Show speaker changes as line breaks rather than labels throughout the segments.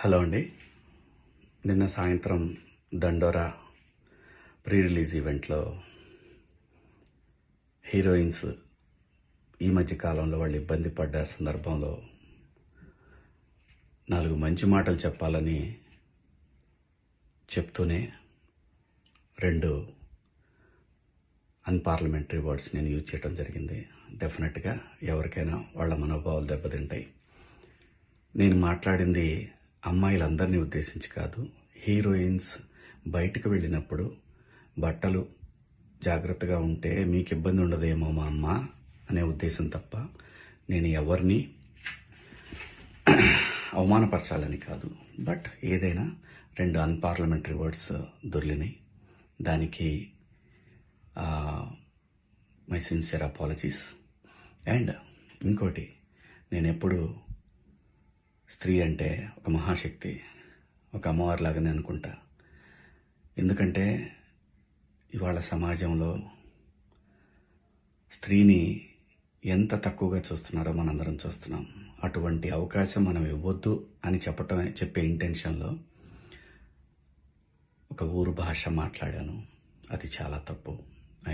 Hello అండి. నిన్న సాయంత్రం దండోరా ప్రీ రిలీజ్ ఈవెంట్లో హీరోయిన్స్ ఈ మధ్య కాలంలో వాళ్ళు ఇబ్బంది పడ్డ సందర్భంలో 4 మంచి మాటలు చెప్పాలని చెప్తూనే 2 అన్పార్లమెంటరీ వర్డ్స్ నేను యూజ్ చేయడం జరిగింది. డెఫినెట్గా ఎవరికైనా వాళ్ళ మనోభావాలు దెబ్బతింటాయి. నేను మాట్లాడింది అమ్మాయిలందరినీ ఉద్దేశించి కాదు. హీరోయిన్స్ బయటకు వెళ్ళినప్పుడు బట్టలు జాగ్రత్తగా ఉంటే మీకు ఇబ్బంది ఉండదేమో మా అమ్మ అనే ఉద్దేశం తప్ప నేను ఎవరిని అవమానపరచాలని కాదు. బట్ ఏదైనా 2 అన్పార్లమెంటరీ వర్డ్స్ దొర్లినాయి. దానికి మై సిన్సియర్ అపాలజీస్. అండ్ ఇంకోటి, నేను ఎప్పుడు స్త్రీ అంటే ఒక మహాశక్తి, ఒక అమ్మవారిలాగానే అనుకుంటా. ఎందుకంటే ఇవాళ సమాజంలో స్త్రీని ఎంత తక్కువగా చూస్తున్నారో మనందరం చూస్తున్నాం. అటువంటి అవకాశం మనం ఇవ్వద్దు అని చెప్పే ఇంటెన్షన్లో ఒక ఊరు భాష మాట్లాడాను. అది చాలా తప్పు.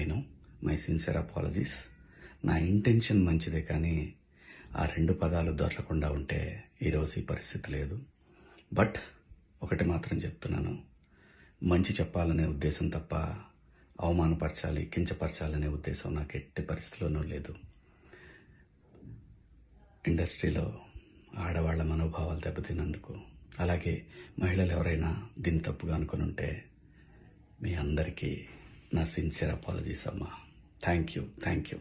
I know, my sincere apologies. నా ఇంటెన్షన్ మంచిదే, కానీ ఆ 2 పదాలు దొరకకుండా ఉంటే ఈరోజు ఈ పరిస్థితి లేదు. బట్ ఒకటి మాత్రం చెప్తున్నాను, మంచి చెప్పాలనే ఉద్దేశం తప్ప అవమానపరచాలి, కించపరచాలనే ఉద్దేశం నాకు ఎట్టి పరిస్థితిలోనూ లేదు. ఇండస్ట్రీలో ఆడవాళ్ల మనోభావాలు దెబ్బతిన్నందుకు, అలాగే మహిళలు ఎవరైనా దీన్ని తప్పుగా అనుకుని ఉంటే మీ అందరికీ నా సిన్సియర్ అపాలజీస్ అమ్మా. Thank you.